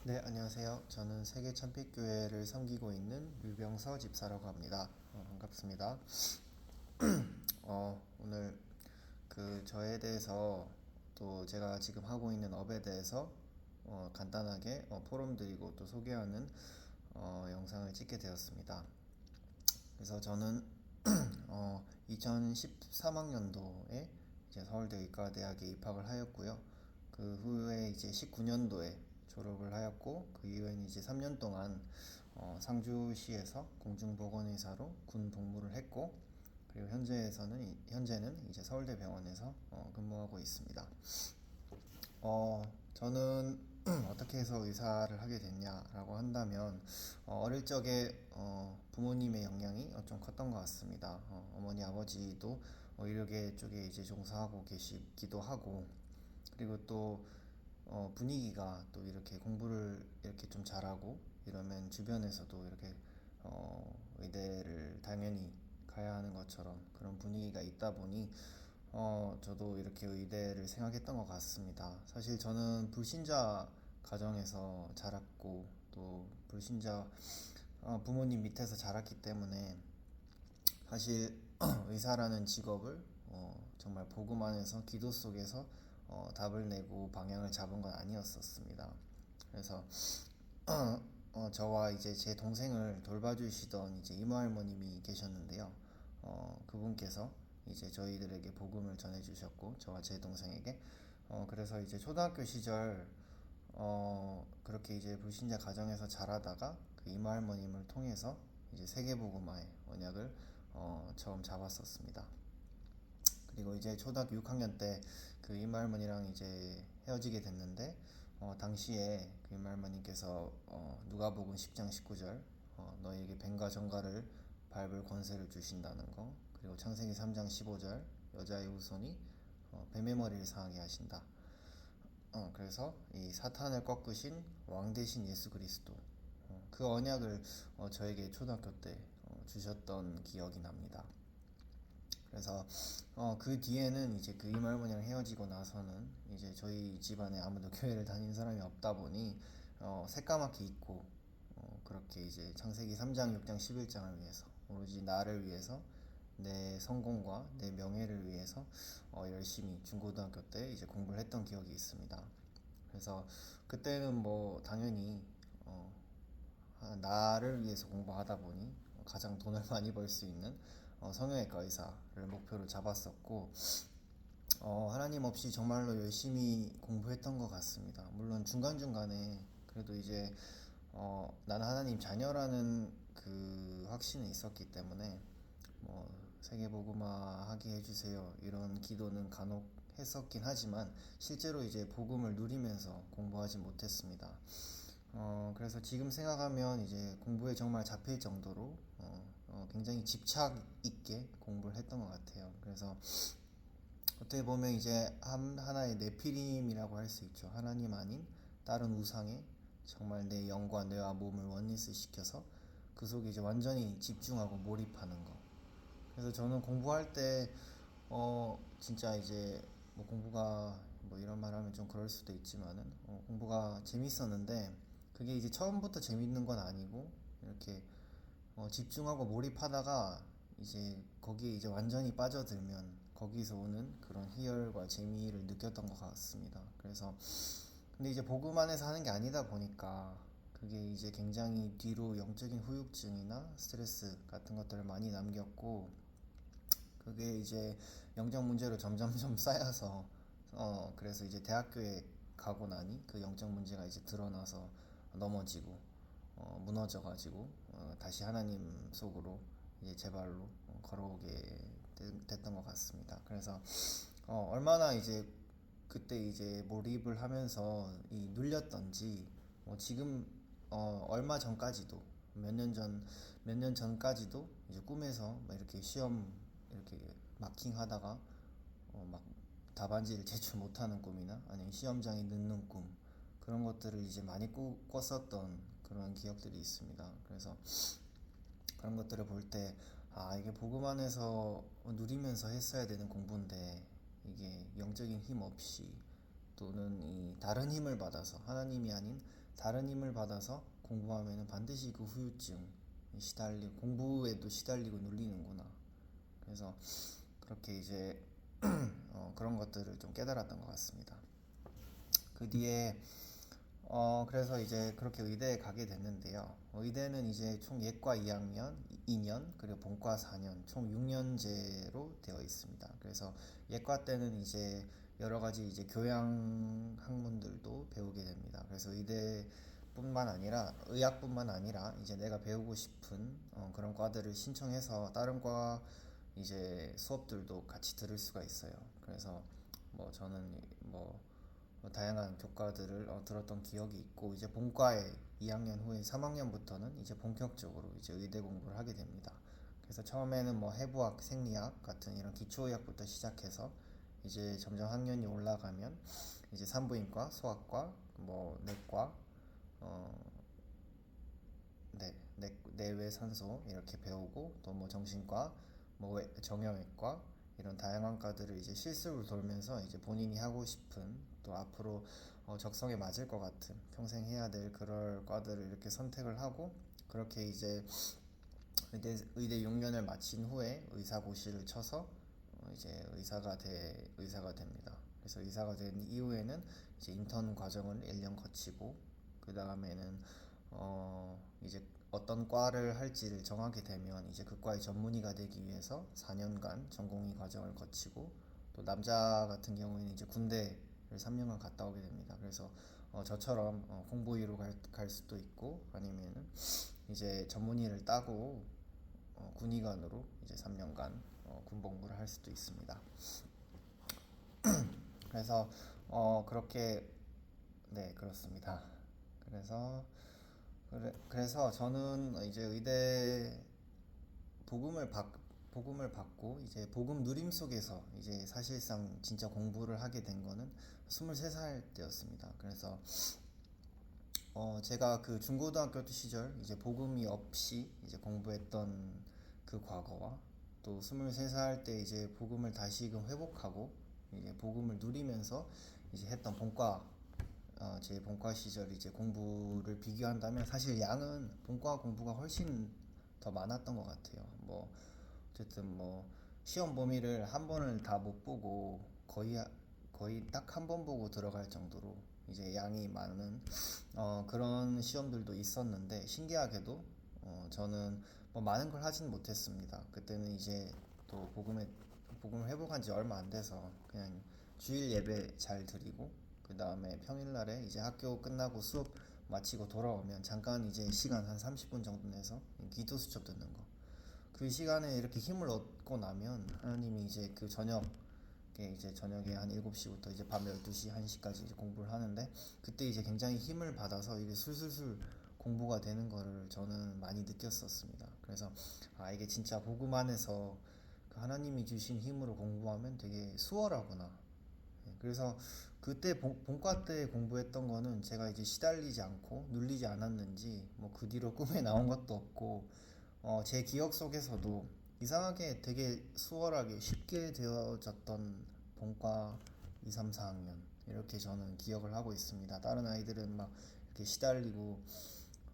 네, 안녕하세요. 저는 세계 참빛교회를 섬기고 있는 류병서 집사라고 합니다. 반갑습니다. 오늘 저에 대해서 또 제가 지금 하고 있는 업에 대해서 간단하게 포럼 드리고 또 소개하는 영상을 찍게 되었습니다. 그래서 저는 2013학년도에 이제 서울대 의과대학에 입학을 하였고요. 그 후에 이제 19년도에 졸업을 하였고, 그 이후에는 이제 3년 동안 상주시에서 공중보건의사로 군 복무를 했고, 그리고 현재는 이제 서울대병원에서 근무하고 있습니다. 저는 어떻게 해서 의사를 하게 됐냐라고 한다면, 어릴 적에 부모님의 영향이 좀 컸던 것 같습니다. 어머니 아버지도 의료계 쪽에 이제 종사하고 계시기도 하고, 그리고 또 분위기가 또 이렇게 공부를 이렇게 좀 잘하고 이러면 주변에서도 이렇게 의대를 당연히 가야 하는 것처럼 그런 분위기가 있다 보니 저도 이렇게 의대를 생각했던 것 같습니다. 사실 저는 불신자 가정에서 자랐고 또 불신자 부모님 밑에서 자랐기 때문에 사실 의사라는 직업을 정말 복음 안에서 기도 속에서 답을 내고 방향을 잡은 건 아니었었습니다. 그래서 저와 이제 제 동생을 돌봐주시던 이제 이모 할머님이 계셨는데요. 그분께서 이제 저희들에게 복음을 전해주셨고 저와 제 동생에게 그래서 이제 초등학교 시절 그렇게 이제 불신자 가정에서 자라다가 그 이모 할머님을 통해서 이제 세계복음화의 언약을 처음 잡았었습니다. 그리고 이제 초등학교 6학년 때 그 이모 할머니랑 이제 헤어지게 됐는데 당시에 그 이모 할머니께서 누가복음 10장 19절 너희에게 뱀과 정갈을 밟을 권세를 주신다는 거, 그리고 창세기 3장 15절 여자의 후손이 뱀의 머리를 상하게 하신다. 그래서 이 사탄을 꺾으신 왕 대신 예수 그리스도, 그 언약을 저에게 초등학교 때 주셨던 기억이 납니다. 그래서 그 뒤에는 이제 그 이모 할머니랑 헤어지고 나서는 이제 저희 집안에 아무도 교회를 다니는 사람이 없다 보니 새까맣게 잊고 그렇게 이제 창세기 3장, 6장, 11장을 위해서 오로지 나를 위해서 내 성공과 내 명예를 위해서 열심히 중고등학교 때 이제 공부를 했던 기억이 있습니다. 그래서 그때는 뭐 당연히 나를 위해서 공부하다 보니 가장 돈을 많이 벌 수 있는 성형외과 의사를 목표로 잡았었고 하나님 없이 정말로 열심히 공부했던 것 같습니다. 물론 중간중간에 그래도 이제 나는 하나님 자녀라는 그 확신이 있었기 때문에 뭐 세계복음화 하게 해주세요 이런 기도는 간혹 했었긴 하지만 실제로 이제 복음을 누리면서 공부하지 못했습니다. 그래서 지금 생각하면 이제 공부에 정말 잡힐 정도로 굉장히 집착 있게 공부를 했던 것 같아요. 그래서 어떻게 보면 이제 하나의 네피림이라고 할 수 있죠. 하나님 아닌 다른 우상에 정말 내 영과 뇌와 몸을 원리스 시켜서 그 속에 이제 완전히 집중하고 몰입하는 거. 그래서 저는 공부할 때 진짜 이제 뭐 공부가 뭐 이런 말 하면 좀 그럴 수도 있지만은 공부가 재밌었는데 그게 이제 처음부터 재밌는 건 아니고 이렇게 집중하고 몰입하다가 이제 거기에 이제 완전히 빠져들면 거기서 오는 그런 희열과 재미를 느꼈던 것 같습니다. 그래서 근데 이제 복음 안에서 하는 게 아니다 보니까 그게 이제 굉장히 뒤로 영적인 후유증이나 스트레스 같은 것들을 많이 남겼고 그게 이제 영적 문제로 점점점 쌓여서 그래서 이제 대학교에 가고 나니 그 영적 문제가 이제 드러나서 넘어지고 무너져가지고 다시 하나님 속으로 이제 제 발로 걸어오게 됐던 것 같습니다. 그래서 얼마나 이제 그때 이제 몰입을 하면서 이 눌렸던지 지금 얼마 전까지도 몇 년 전까지도 이제 꿈에서 막 이렇게 시험 이렇게 마킹하다가 막 답안지를 제출 못하는 꿈이나 아니면 시험장에 늦는 꿈 그런 것들을 이제 많이 꿨었던 그런 기억들이 있습니다. 그래서 그런 것들을 볼 때 이게 복음 안에서 누리면서 했어야 되는 공부인데 이게 영적인 힘 없이 또는 이 다른 힘을 받아서 하나님이 아닌 다른 힘을 받아서 공부하면은 반드시 그 후유증 시달리고 공부에도 시달리고 눌리는구나. 그래서 그렇게 이제 그런 것들을 좀 깨달았던 것 같습니다. 그 뒤에 그래서 이제 그렇게 의대에 가게 됐는데요. 의대는 이제 총 예과 2학년, 2년, 그리고 본과 4년, 총 6년제로 되어 있습니다. 그래서 예과 때는 이제 여러 가지 이제 교양 학문들도 배우게 됩니다. 그래서 의대뿐만 아니라 의학뿐만 아니라 이제 내가 배우고 싶은 그런 과들을 신청해서 다른 과 이제 수업들도 같이 들을 수가 있어요. 그래서 뭐 저는 다양한 교과들을 들었던 기억이 있고 이제 본과에 2학년 후에 3학년부터는 이제 본격적으로 이제 의대 공부를 하게 됩니다. 그래서 처음에는 뭐 해부학, 생리학 같은 이런 기초의학부터 시작해서 이제 점점 학년이 올라가면 이제 산부인과, 소아과, 뭐 내과, 어, 내외 산소 이렇게 배우고 또 뭐 정신과, 뭐 정형외과 이런 다양한 과들을 이제 실습을 돌면서 이제 본인이 하고 싶은 또 앞으로 적성에 맞을 것 같은 평생 해야 될 그럴 과들을 이렇게 선택을 하고 그렇게 이제 의대 6년을 마친 후에 의사고시를 쳐서 이제 의사가 됩니다. 그래서 의사가 된 이후에는 이제 인턴 과정을 1년 거치고 그 다음에는 이제 어떤 과를 할지를 정하게 되면 이제 그 과의 전문의가 되기 위해서 4년간 전공의 과정을 거치고 또 남자 같은 경우에는 이제 군대를 3년간 갔다 오게 됩니다. 그래서 저처럼 공보위로 갈 수도 있고 아니면은 이제 전문의를 따고 군의관으로 이제 3년간 군복무를 할 수도 있습니다. 그래서 그렇게 네 그렇습니다. 그래서 그래서 저는 이제 의대 복음을 받 복음을 받고 이제 복음 누림 속에서 이제 사실상 진짜 공부를 하게 된 거는 23살 때였습니다. 그래서 제가 그 중고등학교 시절 이제 복음이 없이 이제 공부했던 그 과거와 또 23살 때 이제 복음을 다시금 회복하고 이제 복음을 누리면서 이제 했던 제 본과 시절 이제 공부를 비교한다면 사실 양은 본과 공부가 훨씬 더 많았던 것 같아요. 뭐 어쨌든 뭐 시험 범위를 한 번을 다 못 보고 거의 딱 한 번 보고 들어갈 정도로 이제 양이 많은 그런 시험들도 있었는데 신기하게도 저는 뭐 많은 걸 하진 못했습니다. 그때는 이제 또 복음을 회복한 지 얼마 안 돼서 그냥 주일 예배 잘 드리고 그 다음에 평일날에 이제 학교 끝나고 수업 마치고 돌아오면 잠깐 이제 시간 한 30분 정도 내서 기도 수첩 듣는 거. 그 시간에 이렇게 힘을 얻고 나면 하나님이 이제 그 저녁에 한 7시부터 이제 밤 12시, 1시까지 이제 공부를 하는데 그때 이제 굉장히 힘을 받아서 이게 술술술 공부가 되는 거를 저는 많이 느꼈었습니다. 그래서 이게 진짜 복음 안에서 그 하나님이 주신 힘으로 공부하면 되게 수월하구나. 그래서 그때 본과 때 공부했던 거는 제가 이제 시달리지 않고 눌리지 않았는지 뭐 그 뒤로 꿈에 나온 것도 없고 제 기억 속에서도 이상하게 되게 수월하게 쉽게 되어졌던 본과 2, 3, 4학년 이렇게 저는 기억을 하고 있습니다. 다른 아이들은 막 이렇게 시달리고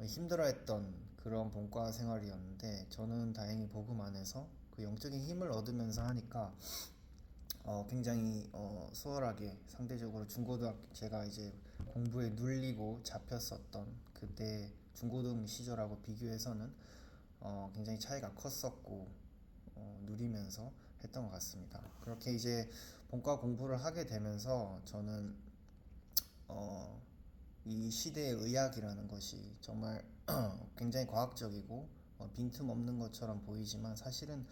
힘들어했던 그런 본과 생활이었는데 저는 다행히 복음 안에서 그 영적인 힘을 얻으면서 하니까 굉장히 수월하게 상대적으로 중고등학교 제가 이제 공부에 눌리고 잡혔었던 그때 중고등 시절하고 비교해서는 굉장히 차이가 컸었고 누리면서 했던 것 같습니다. 그렇게 이제 본과 공부를 하게 되면서 저는 이 시대의 의학이라는 것이 정말 굉장히 과학적이고 빈틈없는 것처럼 보이지만 사실은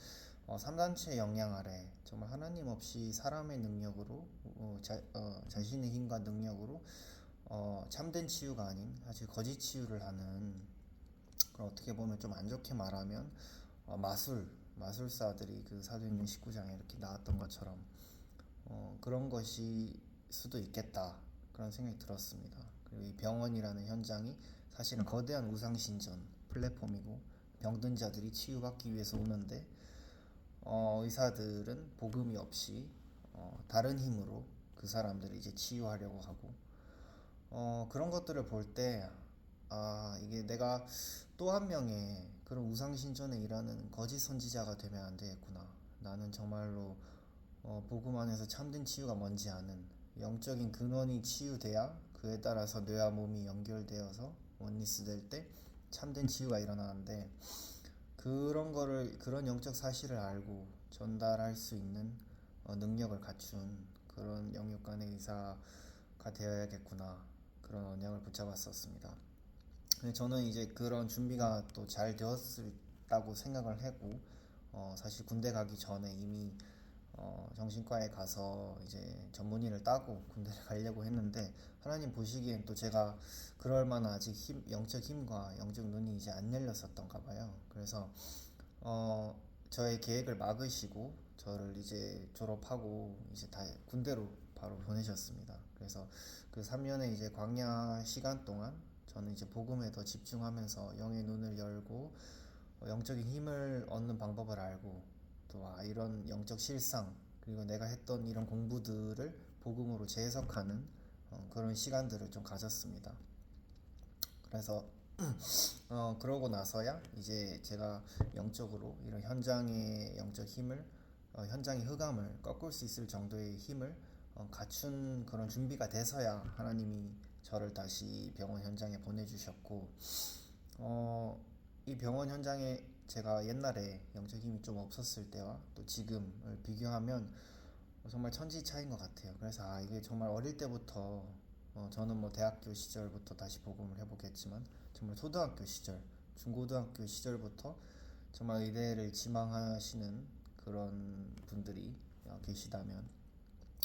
3단체 영향 아래 정말 하나님 없이 사람의 능력으로 자신의 힘과 능력으로 참된 치유가 아닌 사실 거짓 치유를 하는 어떻게 보면 좀 안 좋게 말하면 마술사들이 그 사도행전 19장에 이렇게 나왔던 것처럼 그런 것이 수도 있겠다 그런 생각이 들었습니다. 그리고 이 병원이라는 현장이 사실은 거대한 우상신전 플랫폼이고 병든 자들이 치유받기 위해서 오는데 의사들은 복음이 없이 다른 힘으로 그 사람들을 이제 치유하려고 하고 그런 것들을 볼 때, 이게 내가 또 한 명의 그런 우상신전에 일하는 거짓 선지자가 되면 안 되겠구나. 나는 정말로 복음 안에서 참된 치유가 뭔지 아는 영적인 근원이 치유돼야 그에 따라서 뇌와 몸이 연결되어서 원리스 될 때 참된 치유가 일어나는데 그런 영적 사실을 알고 전달할 수 있는 능력을 갖춘 그런 영육간의 의사가 되어야겠구나. 그런 언약을 붙잡았었습니다. 근데 저는 이제 그런 준비가 또 잘 되었다고 생각을 하고 사실 군대 가기 전에 이미 정신과에 가서 이제 전문의를 따고 군대를 가려고 했는데 하나님 보시기엔 또 제가 그럴 만한 아직 영적 힘과 영적 눈이 이제 안 열렸었던가 봐요. 그래서 저의 계획을 막으시고 저를 이제 졸업하고 이제 다 군대로 바로 보내셨습니다. 그래서 그 3년의 이제 광야 시간 동안 저는 이제 복음에 더 집중하면서 영의 눈을 열고 영적인 힘을 얻는 방법을 알고 또 이런 영적 실상 그리고 내가 했던 이런 공부들을 복음으로 재해석하는 그런 시간들을 좀 가졌습니다. 그래서 그러고 나서야 이제 제가 영적으로 이런 현장의 영적 힘을 현장의 흑암을 꺾을 수 있을 정도의 힘을 갖춘 그런 준비가 돼서야 하나님이 저를 다시 병원 현장에 보내주셨고 이 병원 현장에 제가 옛날에 영적 힘이 좀 없었을 때와 또 지금을 비교하면 정말 천지 차이인 것 같아요. 그래서 이게 정말 어릴 때부터 저는 뭐 대학교 시절부터 다시 복음을 해보겠지만 정말 초등학교 시절, 중고등학교 시절부터 정말 의대를 지망하시는 그런 분들이 계시다면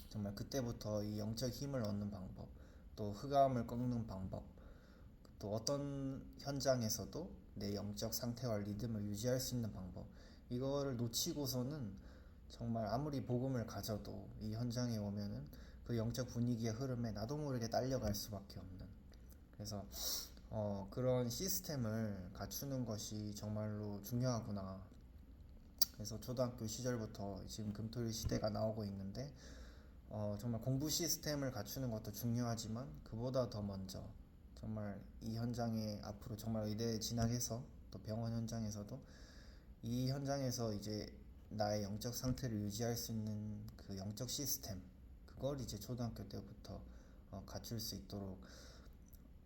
정말 그때부터 이 영적 힘을 얻는 방법, 또 흑암을 꺾는 방법, 또 어떤 현장에서도 내 영적 상태와 리듬을 유지할 수 있는 방법 이거를 놓치고서는 정말 아무리 복음을 가져도 이 현장에 오면은 그 영적 분위기의 흐름에 나도 모르게 딸려갈 수밖에 없는 그래서 그런 시스템을 갖추는 것이 정말로 중요하구나. 그래서 초등학교 시절부터 지금 금토일 시대가 나오고 있는데 정말 공부 시스템을 갖추는 것도 중요하지만 그보다 더 먼저 정말 이 현장에 앞으로 정말 의대에 진학해서 또 병원 현장에서도 이 현장에서 이제 나의 영적 상태를 유지할 수 있는 그 영적 시스템 그걸 이제 초등학교 때부터 갖출 수 있도록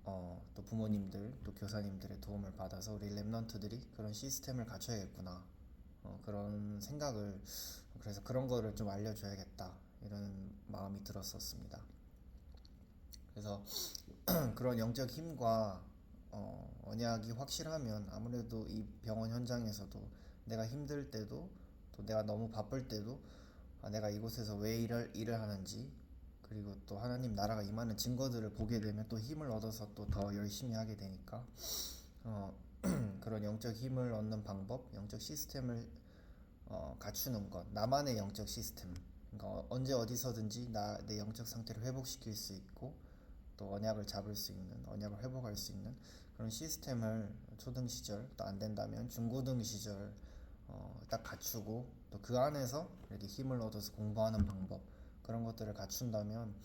또 부모님들 또 교사님들의 도움을 받아서 우리 랩런트들이 그런 시스템을 갖춰야겠구나 그런 생각을 그래서 그런 거를 좀 알려줘야겠다 이런 마음이 들었었습니다. 그래서 그런 영적 힘과 언약이 확실하면 아무래도 이 병원 현장에서도 내가 힘들 때도 또 내가 너무 바쁠 때도 내가 이곳에서 왜 일을 하는지 그리고 또 하나님 나라가 임하는 증거들을 보게 되면 또 힘을 얻어서 또 더 열심히 하게 되니까 그런 영적 힘을 얻는 방법, 영적 시스템을 갖추는 것, 나만의 영적 시스템. 그러니까 언제 어디서든지 내 영적 상태를 회복시킬 수 있고 또 언약을 잡을 수 있는, 언약을 회복할 수 있는 그런 시스템을 초등 시절 또 안 된다면 중고등 시절 딱 갖추고 또 그 안에서 이렇게 힘을 얻어서 공부하는 방법 그런 것들을 갖춘다면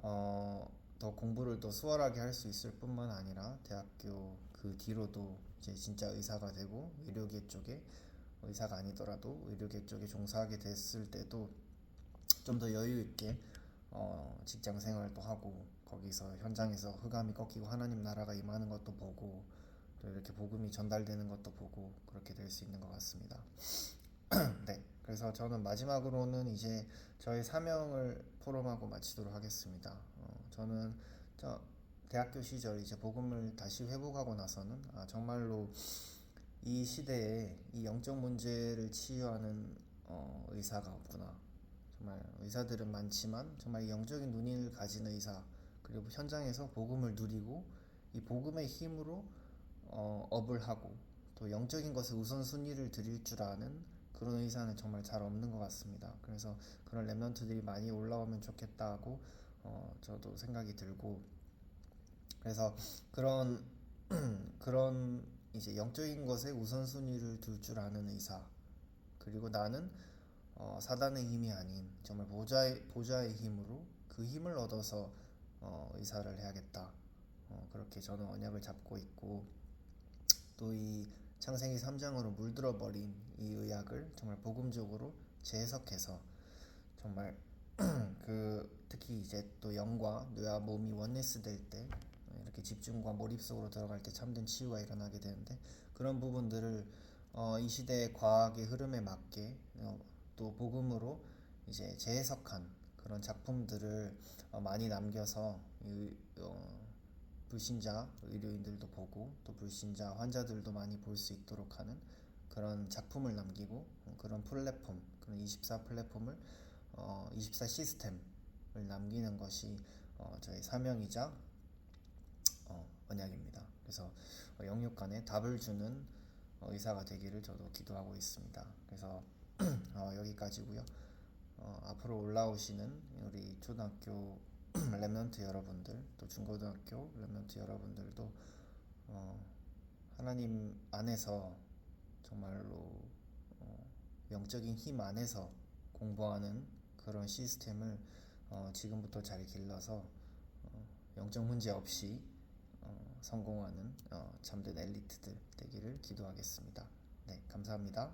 더 공부를 더 수월하게 할 수 있을 뿐만 아니라 대학교 그 뒤로도 이제 진짜 의사가 되고 의료계 쪽에 의사가 아니더라도 의료계 쪽에 종사하게 됐을 때도 좀 더 여유 있게 직장 생활도 하고 거기서 현장에서 흑암이 꺾이고 하나님 나라가 임하는 것도 보고 또 이렇게 복음이 전달되는 것도 보고 그렇게 될 수 있는 것 같습니다. 네, 그래서 저는 마지막으로는 이제 저의 사명을 포럼하고 마치도록 하겠습니다. 저는 대학교 시절 이제 복음을 다시 회복하고 나서는 정말로 이 시대에 이 영적 문제를 치유하는 의사가 없구나. 정말 의사들은 많지만 정말 영적인 눈을 가진 의사 그리고 현장에서 복음을 누리고 이 복음의 힘으로 업을 하고 또 영적인 것에 우선순위를 드릴 줄 아는 그런 의사는 정말 잘 없는 것 같습니다. 그래서 그런 랩런트들이 많이 올라오면 좋겠다고 저도 생각이 들고 그래서 그런 그런 이제 영적인 것에 우선순위를 둘 줄 아는 의사 그리고 나는 사단의 힘이 아닌 정말 보좌의 힘으로 그 힘을 얻어서 의사를 해야겠다. 그렇게 저는 언약을 잡고 있고, 또 이 창세기 3장으로 물들어 버린 이 의학을 정말 복음적으로 재해석해서 정말 특히 이제 또 영과 뇌와 몸이 원네스 될 때, 이렇게 집중과 몰입 속으로 들어갈 때 참된 치유가 일어나게 되는데, 그런 부분들을 이 시대의 과학의 흐름에 맞게 또 복음으로 이제 재해석한 그런 작품들을 많이 남겨서 불신자 의료인들도 보고 또 불신자 환자들도 많이 볼 수 있도록 하는 그런 작품을 남기고, 그런 플랫폼, 그런 24 플랫폼을 24 시스템을 남기는 것이 저의 사명이자 언약입니다. 그래서 영육간에 답을 주는 의사가 되기를 저도 기도하고 있습니다. 그래서 여기까지고요. 앞으로 올라오시는 우리 초등학교 랩런트 여러분들, 또 중고등학교 랩런트 여러분들도 하나님 안에서 정말로 영적인 힘 안에서 공부하는 그런 시스템을 지금부터 잘 길러서 영적 문제 없이 성공하는 참된 엘리트들 되기를 기도하겠습니다. 네, 감사합니다.